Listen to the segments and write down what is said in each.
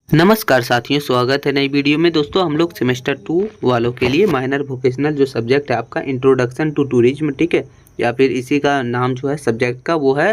नमस्कार साथियों, स्वागत है नई वीडियो में। दोस्तों हम लोग सेमेस्टर 2 वालों के लिए माइनर वोकेशनल जो सब्जेक्ट है आपका इंट्रोडक्शन टू टूरिज्म, ठीक है, या फिर इसी का नाम जो है सब्जेक्ट का वो है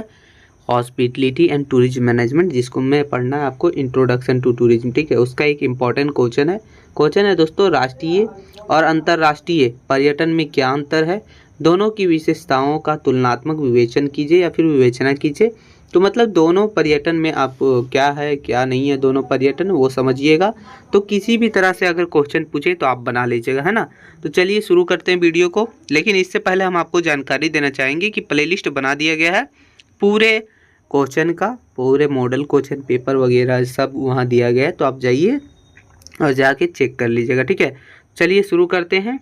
हॉस्पिटलिटी एंड टूरिज्म मैनेजमेंट, जिसको मैं पढ़ना है आपको इंट्रोडक्शन टू टूरिज्म, ठीक है। उसका एक इम्पॉर्टेंट क्वेश्चन है दोस्तों, राष्ट्रीय और अंतर्राष्ट्रीय पर्यटन में क्या अंतर है, दोनों की विशेषताओं का तुलनात्मक विवेचन कीजिए या फिर विवेचना कीजिए। तो मतलब दोनों पर्यटन में आप क्या है क्या नहीं है, दोनों पर्यटन वो समझिएगा। तो किसी भी तरह से अगर क्वेश्चन पूछे तो आप बना लीजिएगा, है ना। तो चलिए शुरू करते हैं वीडियो को। लेकिन इससे पहले हम आपको जानकारी देना चाहेंगे कि प्लेलिस्ट बना दिया गया है पूरे क्वेश्चन का, पूरे मॉडल क्वेश्चन पेपर वगैरह सब वहाँ दिया गया है, तो आप जाइए और जाके चेक कर लीजिएगा, ठीक है। चलिए शुरू करते हैं।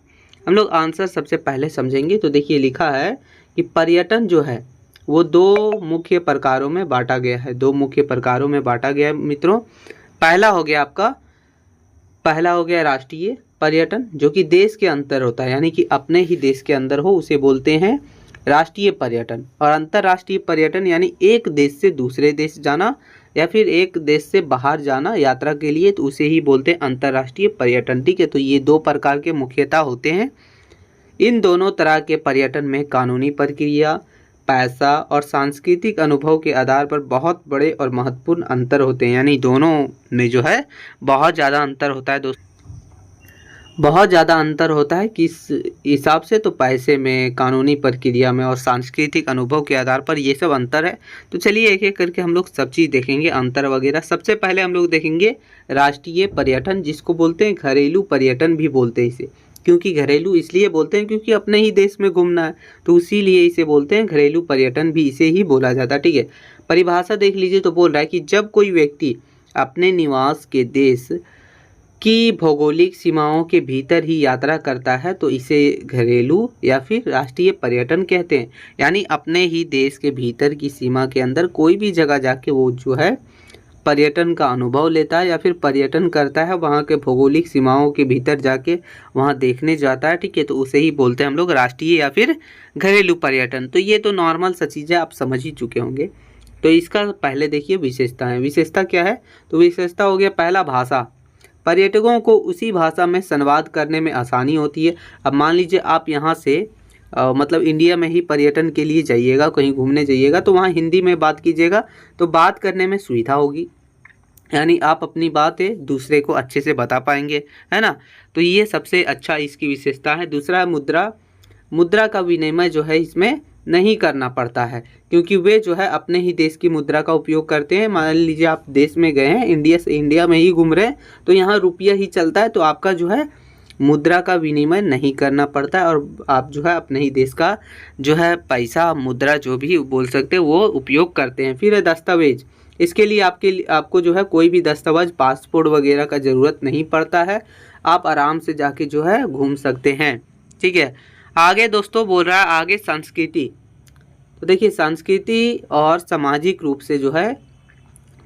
हम लोग आंसर सबसे पहले समझेंगे। तो देखिए लिखा है कि पर्यटन जो है वो दो मुख्य प्रकारों में बांटा गया है, दो मुख्य प्रकारों में बांटा गया है मित्रों। पहला हो गया राष्ट्रीय पर्यटन, जो कि देश के अंदर होता है, यानी कि अपने ही देश के अंदर हो, उसे बोलते हैं राष्ट्रीय पर्यटन। और अंतर्राष्ट्रीय पर्यटन यानी एक देश से दूसरे देश जाना या फिर एक देश से बाहर जाना यात्रा के लिए, तो उसे ही बोलते हैं अंतर्राष्ट्रीय पर्यटन, ठीक है। तो ये दो प्रकार के मुख्यतः होते हैं। इन दोनों तरह के पर्यटन में कानूनी प्रक्रिया, पैसा और सांस्कृतिक अनुभव के आधार पर बहुत बड़े और महत्वपूर्ण अंतर होते हैं। यानी दोनों में जो है बहुत ज़्यादा अंतर होता है दोस्तों, बहुत ज़्यादा अंतर होता है। किस हिसाब से? तो पैसे में, कानूनी प्रक्रिया में और सांस्कृतिक अनुभव के आधार पर ये सब अंतर है। तो चलिए एक एक करके हम लोग सब चीज़ देखेंगे, अंतर वगैरह। सबसे पहले हम लोग देखेंगे राष्ट्रीय पर्यटन, जिसको बोलते हैं घरेलू पर्यटन भी बोलते हैं इसे। क्योंकि घरेलू इसलिए बोलते हैं क्योंकि अपने ही देश में घूमना है, तो इसीलिए इसे बोलते हैं घरेलू पर्यटन, भी इसे ही बोला जाता है, ठीक है। परिभाषा देख लीजिए, तो बोल रहा है कि जब कोई व्यक्ति अपने निवास के देश की भौगोलिक सीमाओं के भीतर ही यात्रा करता है तो इसे घरेलू या फिर राष्ट्रीय पर्यटन कहते हैं। यानी अपने ही देश के भीतर की सीमा के अंदर कोई भी जगह जाके वो जो है पर्यटन का अनुभव लेता है या फिर पर्यटन करता है, वहाँ के भौगोलिक सीमाओं के भीतर जाके वहाँ देखने जाता है, ठीक है। तो उसे ही बोलते हैं हम लोग राष्ट्रीय या फिर घरेलू पर्यटन। तो ये तो नॉर्मल सा चीज़ें आप समझ ही चुके होंगे। तो इसका पहले देखिए विशेषता है। विशेषता क्या है? तो विशेषता हो गया पहला, भाषा। पर्यटकों को उसी भाषा में संवाद करने में आसानी होती है। अब मान लीजिए आप यहाँ से मतलब इंडिया में ही पर्यटन के लिए जाइएगा, कहीं घूमने जाइएगा, तो वहाँ हिंदी में बात कीजिएगा तो बात करने में सुविधा होगी, यानी आप अपनी बातें दूसरे को अच्छे से बता पाएंगे, है ना। तो ये सबसे अच्छा इसकी विशेषता है। दूसरा है मुद्रा। मुद्रा का विनिमय जो है इसमें नहीं करना पड़ता है, क्योंकि वे जो है अपने ही देश की मुद्रा का उपयोग करते हैं। मान लीजिए आप देश में गए हैं, इंडिया से इंडिया में ही घूम रहे हैं, तो यहाँ रुपया ही चलता है, तो आपका जो है मुद्रा का विनिमय नहीं करना पड़ता है और आप जो है अपने ही देश का जो है पैसा, मुद्रा जो भी बोल सकते हैं वो उपयोग करते हैं। फिर है दस्तावेज। इसके लिए आपको जो है कोई भी दस्तावेज, पासपोर्ट वगैरह का ज़रूरत नहीं पड़ता है, आप आराम से जाके जो है घूम सकते हैं, ठीक है। आगे दोस्तों बोल रहा है आगे संस्कृति। तो देखिए संस्कृति और सामाजिक रूप से जो है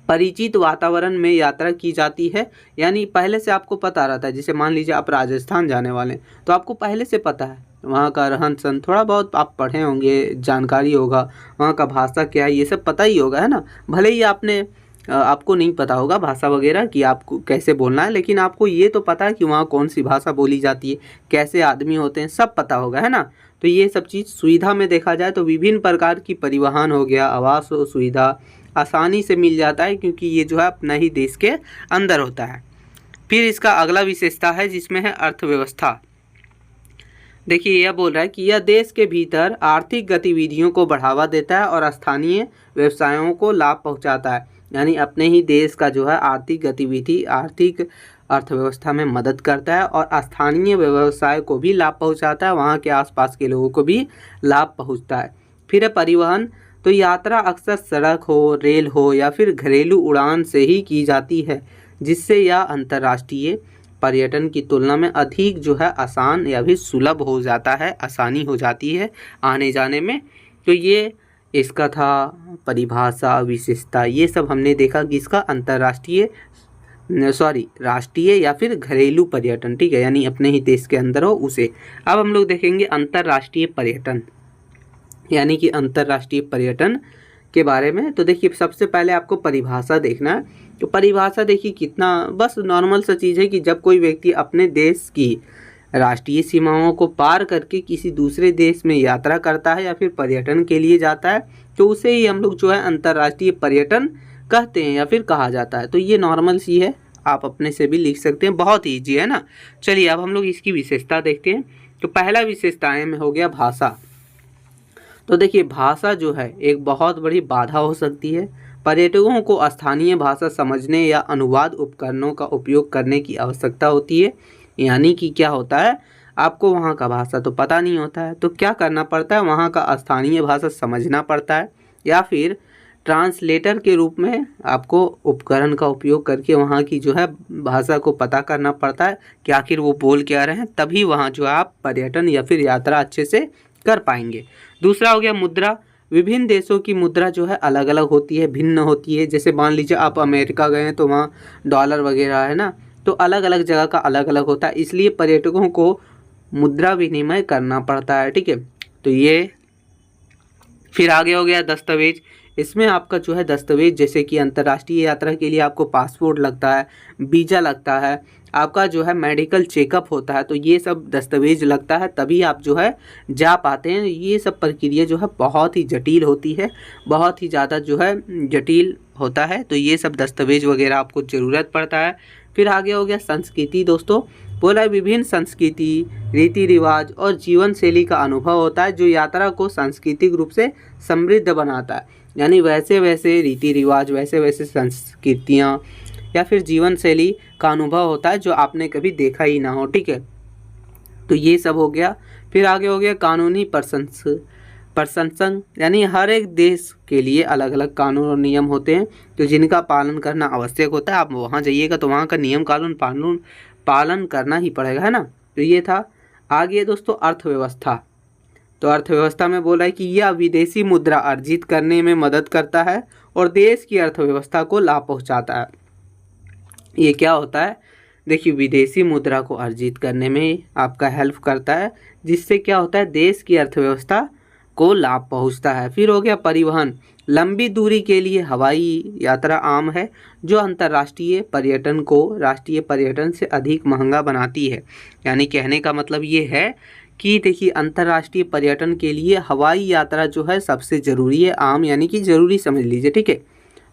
परिचित वातावरण में यात्रा की जाती है। यानी पहले से आपको पता रहता है, जैसे मान लीजिए आप राजस्थान जाने वाले हैं तो आपको पहले से पता है वहाँ का रहन सहन, थोड़ा बहुत आप पढ़े होंगे, जानकारी होगा, वहाँ का भाषा क्या है ये सब पता ही होगा, है ना। भले ही आपको नहीं पता होगा भाषा वगैरह कि आपको कैसे बोलना है, लेकिन आपको ये तो पता है कि वहाँ कौन सी भाषा बोली जाती है, कैसे आदमी होते हैं, सब पता होगा, है ना। तो ये सब चीज़ सुविधा में देखा जाए तो विभिन्न प्रकार की परिवहन हो गया, आवास सुविधा आसानी से मिल जाता है, क्योंकि ये जो है अपना ही देश के अंदर होता है। फिर इसका अगला विशेषता है जिसमें है अर्थव्यवस्था। देखिए यह बोल रहा है कि यह देश के भीतर आर्थिक गतिविधियों को बढ़ावा देता है और स्थानीय व्यवसायों को लाभ पहुंचाता है। यानी अपने ही देश का जो है आर्थिक गतिविधि, आर्थिक अर्थव्यवस्था में मदद करता है और स्थानीय व्यवसाय को भी लाभ पहुंचाता है, वहाँ के आसपास के लोगों को भी लाभ पहुंचता है। फिर है परिवहन। तो यात्रा अक्सर सड़क हो, रेल हो या फिर घरेलू उड़ान से ही की जाती है, जिससे यह अंतर्राष्ट्रीय पर्यटन की तुलना में अधिक जो है आसान या भी सुलभ हो जाता है, आसानी हो जाती है आने जाने में। तो ये इसका था परिभाषा, विशेषता, ये सब हमने देखा कि इसका राष्ट्रीय या फिर घरेलू पर्यटन, ठीक है, यानी अपने ही देश के अंदर हो उसे। अब हम लोग देखेंगे अंतर्राष्ट्रीय पर्यटन, यानी कि अंतर्राष्ट्रीय पर्यटन के बारे में। तो देखिए सबसे पहले आपको परिभाषा देखना है। तो परिभाषा देखिए कितना बस नॉर्मल सा चीज़ है कि जब कोई व्यक्ति अपने देश की राष्ट्रीय सीमाओं को पार करके किसी दूसरे देश में यात्रा करता है या फिर पर्यटन के लिए जाता है तो उसे ही हम लोग जो है अंतर्राष्ट्रीय पर्यटन कहते हैं या फिर कहा जाता है। तो ये नॉर्मल सी है, आप अपने से भी लिख सकते हैं, बहुत ईजी है ना। चलिए अब हम लोग इसकी विशेषता देखते हैं। तो पहला विशेषताएं में हो गया भाषा। तो देखिए भाषा जो है एक बहुत बड़ी बाधा हो सकती है। पर्यटकों को स्थानीय भाषा समझने या अनुवाद उपकरणों का उपयोग करने की आवश्यकता होती है। यानी कि क्या होता है, आपको वहाँ का भाषा तो पता नहीं होता है तो क्या करना पड़ता है, वहाँ का स्थानीय भाषा समझना पड़ता है या फिर ट्रांसलेटर के रूप में आपको उपकरण का उपयोग करके वहाँ की जो है भाषा को पता करना पड़ता है कि आखिर वो बोल क्या रहे हैं, तभी वहाँ जो आप पर्यटन या फिर यात्रा अच्छे से कर पाएंगे। दूसरा हो गया मुद्रा। विभिन्न देशों की मुद्रा जो है अलग अलग होती है, भिन्न होती है। जैसे मान लीजिए आप अमेरिका गए हैं तो वहाँ डॉलर वगैरह है ना, तो अलग अलग जगह का अलग अलग होता है, इसलिए पर्यटकों को मुद्रा विनिमय करना पड़ता है। ठीक है, तो ये फिर आगे हो गया दस्तावेज। इसमें आपका जो है दस्तावेज जैसे कि अंतर्राष्ट्रीय यात्रा के लिए आपको पासपोर्ट लगता है, वीज़ा लगता है, आपका जो है मेडिकल चेकअप होता है, तो ये सब दस्तावेज लगता है तभी आप जो है जा पाते हैं। ये सब प्रक्रिया जो है बहुत ही जटिल होती है, बहुत ही ज़्यादा जो है जटिल होता है, तो ये सब दस्तावेज वगैरह आपको ज़रूरत पड़ता है। फिर आगे हो गया संस्कृति। दोस्तों बोला है विभिन्न संस्कृति, रीति रिवाज और जीवन शैली का अनुभव होता है जो यात्रा को सांस्कृतिक रूप से समृद्ध बनाता है। यानी वैसे वैसे रीति रिवाज, वैसे वैसे संस्कृतियाँ या फिर जीवन शैली का अनुभव होता है जो आपने कभी देखा ही ना हो। ठीक है, तो ये सब हो गया। फिर आगे हो गया कानूनी प्रशंसन, यानी हर एक देश के लिए अलग अलग कानून और नियम होते हैं तो जिनका पालन करना आवश्यक होता है। आप वहाँ जाइएगा तो वहाँ का नियम कानून पालन करना ही पड़ेगा, है ना। तो ये था। आगे दोस्तों अर्थव्यवस्था। तो अर्थव्यवस्था में बोला है कि यह विदेशी मुद्रा अर्जित करने में मदद करता है और देश की अर्थव्यवस्था को लाभ पहुंचाता है। ये क्या होता है, देखिए विदेशी मुद्रा को अर्जित करने में आपका हेल्प करता है, जिससे क्या होता है देश की अर्थव्यवस्था को लाभ पहुंचता है। फिर हो गया परिवहन। लंबी दूरी के लिए हवाई यात्रा आम है जो अंतर्राष्ट्रीय पर्यटन को राष्ट्रीय पर्यटन से अधिक महंगा बनाती है। यानी कहने का मतलब ये है कि देखिए अंतर्राष्ट्रीय पर्यटन के लिए हवाई यात्रा जो है सबसे ज़रूरी है, आम यानी कि ज़रूरी समझ लीजिए। ठीक है,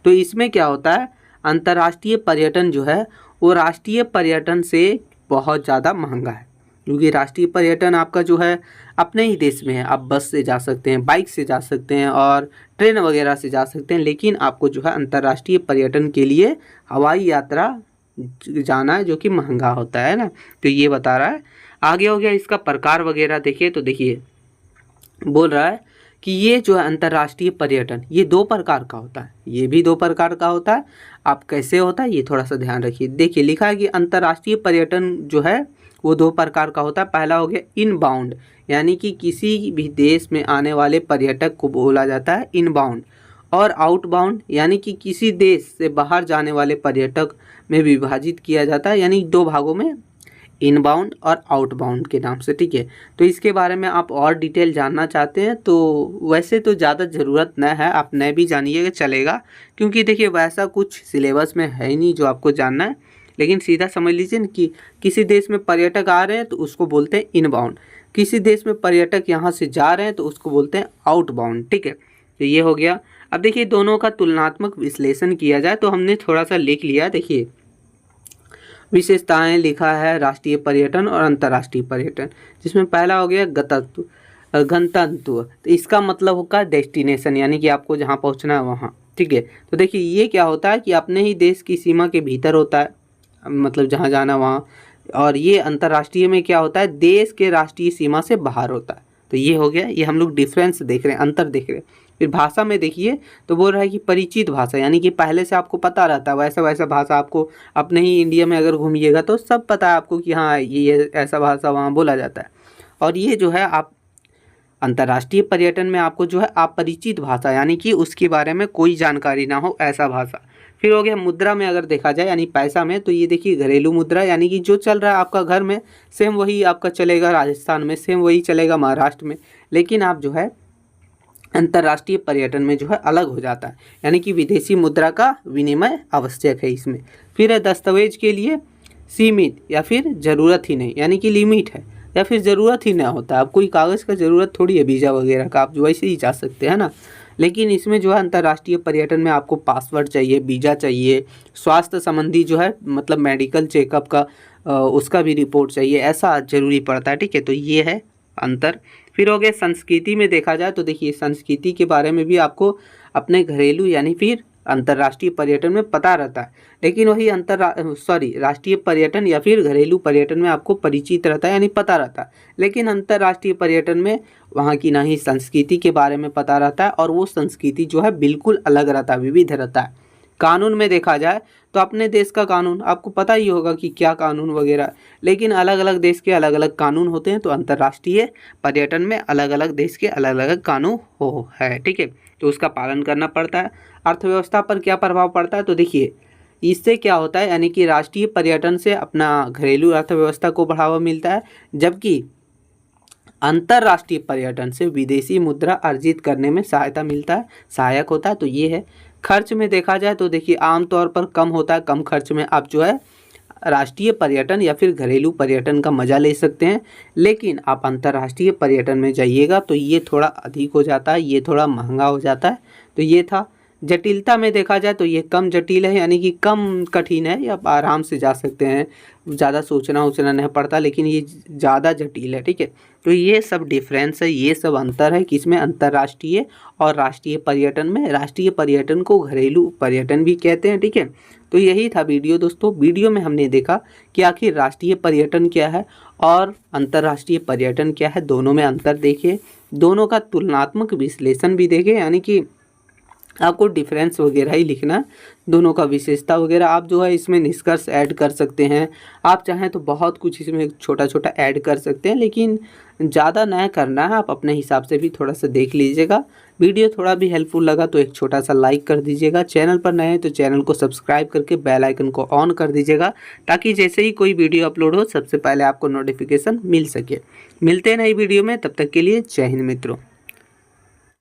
तो इसमें क्या होता है अंतर्राष्ट्रीय पर्यटन जो है वो राष्ट्रीय पर्यटन से बहुत ज़्यादा महंगा है, क्योंकि राष्ट्रीय पर्यटन आपका जो है अपने ही देश में है। आप बस से जा सकते हैं, बाइक से जा सकते हैं और ट्रेन वगैरह से जा सकते हैं, लेकिन आपको जो है अंतर्राष्ट्रीय पर्यटन के लिए हवाई यात्रा जाना है जो कि महंगा होता है ना। तो ये बता रहा है। आगे हो गया इसका प्रकार वगैरह। देखिए तो देखिए बोल रहा है कि ये जो है अंतर्राष्ट्रीय पर्यटन ये 2 प्रकार का होता है, ये भी 2 प्रकार का होता है। आप कैसे होता है ये थोड़ा सा ध्यान रखिए। देखिए लिखा है कि अंतर्राष्ट्रीय पर्यटन जो है वो 2 प्रकार का होता है। पहला हो गया इनबाउंड, यानी कि किसी भी देश में आने वाले पर्यटक को बोला जाता है इनबाउंड, और आउटबाउंड यानी कि किसी देश से बाहर जाने वाले पर्यटक में विभाजित किया जाता है, यानी 2 भागों में, इनबाउंड और आउटबाउंड के नाम से। ठीक है, तो इसके बारे में आप और डिटेल जानना चाहते हैं तो वैसे तो ज़्यादा ज़रूरत न है, आप न भी जानिएगा चलेगा, क्योंकि देखिए वैसा कुछ सिलेबस में है ही नहीं जो आपको जानना है। लेकिन सीधा समझ लीजिए ना कि किसी देश में पर्यटक आ रहे हैं तो उसको बोलते हैं इनबाउंड, किसी देश में पर्यटक यहाँ से जा रहे हैं तो उसको बोलते हैं आउटबाउंड। ठीक है, तो ये हो गया। अब देखिए दोनों का तुलनात्मक विश्लेषण किया जाए तो हमने थोड़ा सा लिख लिया। देखिए विशेषताएं लिखा है राष्ट्रीय पर्यटन और अंतर्राष्ट्रीय पर्यटन, जिसमें पहला हो गया गंतव्य। तो इसका मतलब होगा डेस्टिनेशन, यानी कि आपको जहाँ पहुँचना है वहाँ। ठीक है, तो देखिए ये क्या होता है कि अपने ही देश की सीमा के भीतर होता है, मतलब जहाँ जाना वहाँ, और ये अंतर्राष्ट्रीय में क्या होता है देश के राष्ट्रीय सीमा से बाहर होता है। तो ये हो गया, ये हम लोग डिफरेंस देख रहे हैं, अंतर देख रहे हैं। फिर भाषा में देखिए तो बोल रहा है कि परिचित भाषा, यानी कि पहले से आपको पता रहता है वैसा वैसा भाषा आपको अपने ही इंडिया में अगर घूमिएगा तो सब पता है आपको कि हाँ ये ऐसा भाषा वहाँ बोला जाता है। और ये जो है आप अंतर्राष्ट्रीय पर्यटन में आपको जो है अपरिचित भाषा, यानी कि उसके बारे में कोई जानकारी ना हो ऐसा भाषा। फिर हो गया मुद्रा में अगर देखा जाए यानी पैसा में, तो ये देखिए घरेलू मुद्रा, यानी कि जो चल रहा है आपका घर में सेम वही आपका चलेगा राजस्थान में, सेम वही चलेगा महाराष्ट्र में, लेकिन आप जो है अंतर्राष्ट्रीय पर्यटन में जो है अलग हो जाता है, यानी कि विदेशी मुद्रा का विनिमय आवश्यक है इसमें। फिर है दस्तावेज के लिए सीमित या फिर ज़रूरत ही नहीं, यानी कि लिमिट है या फिर ज़रूरत ही ना होता। अब कोई कागज़ का ज़रूरत थोड़ी है वीज़ा वगैरह का, आप जो वैसे ही जा सकते हैं ना। लेकिन इसमें जो है अंतर्राष्ट्रीय पर्यटन में आपको पासपोर्ट चाहिए, वीज़ा चाहिए, स्वास्थ्य संबंधी जो है मतलब मेडिकल चेकअप का उसका भी रिपोर्ट चाहिए, ऐसा ज़रूरी पड़ता है। ठीक है, तो ये है अंतर। फिर हो गया संस्कृति में देखा जाए तो देखिए संस्कृति के बारे में भी आपको अपने घरेलू यानी फिर अंतर्राष्ट्रीय पर्यटन में पता रहता है, लेकिन वही राष्ट्रीय पर्यटन या फिर घरेलू पर्यटन में आपको परिचित रहता है यानी पता रहता है, लेकिन अंतर्राष्ट्रीय पर्यटन में वहाँ की ना ही संस्कृति के बारे में पता रहता है और वो संस्कृति जो है बिल्कुल अलग रहता है, विविध रहता है। कानून में देखा जाए तो अपने देश का कानून आपको पता ही होगा कि क्या कानून वगैरह, लेकिन अलग अलग देश के अलग अलग कानून होते हैं। तो अंतर्राष्ट्रीय पर्यटन में अलग अलग देश के अलग अलग कानून है। ठीक है, तो उसका पालन करना पड़ता है। अर्थव्यवस्था पर क्या प्रभाव पड़ता है, तो देखिए इससे क्या होता है, यानी कि राष्ट्रीय पर्यटन से अपना घरेलू अर्थव्यवस्था को बढ़ावा मिलता है, जबकि अंतर्राष्ट्रीय पर्यटन से विदेशी मुद्रा अर्जित करने में सहायक होता है। तो ये है। खर्च में देखा जाए तो देखिए आमतौर पर कम होता है, कम खर्च में आप जो है राष्ट्रीय पर्यटन या फिर घरेलू पर्यटन का मज़ा ले सकते हैं। लेकिन आप अंतर्राष्ट्रीय पर्यटन में जाइएगा तो ये थोड़ा अधिक हो जाता है, ये थोड़ा महंगा हो जाता है। तो ये था। जटिलता में देखा जाए तो ये कम जटिल है, यानी कि कम कठिन है, आप आराम से जा सकते हैं, ज़्यादा सोचना नहीं पड़ता, लेकिन ये ज़्यादा जटिल है। ठीक है, तो ये सब डिफरेंस है, ये सब अंतर है किसमें, अंतर्राष्ट्रीय और राष्ट्रीय पर्यटन में। राष्ट्रीय पर्यटन को घरेलू पर्यटन भी कहते हैं। ठीक है, तो यही था वीडियो दोस्तों। वीडियो में हमने देखा कि आखिर राष्ट्रीय पर्यटन क्या है और अंतर्राष्ट्रीय पर्यटन क्या है, दोनों में अंतर देखे, दोनों का तुलनात्मक विश्लेषण भी देखे, यानी कि आपको डिफरेंस वगैरह ही लिखना, दोनों का विशेषता वगैरह आप जो है इसमें निष्कर्ष ऐड कर सकते हैं। आप चाहें तो बहुत कुछ इसमें छोटा छोटा ऐड कर सकते हैं, लेकिन ज़्यादा ना करना है, आप अपने हिसाब से भी थोड़ा सा देख लीजिएगा। वीडियो थोड़ा भी हेल्पफुल लगा तो एक छोटा सा लाइक कर दीजिएगा। चैनल पर नए हैं तो चैनल को सब्सक्राइब करके बेल आइकन को ऑन कर दीजिएगा, ताकि जैसे ही कोई वीडियो अपलोड हो सबसे पहले आपको नोटिफिकेशन मिल सके। मिलते हैं नई वीडियो में, तब तक के लिए जय हिंद मित्रों।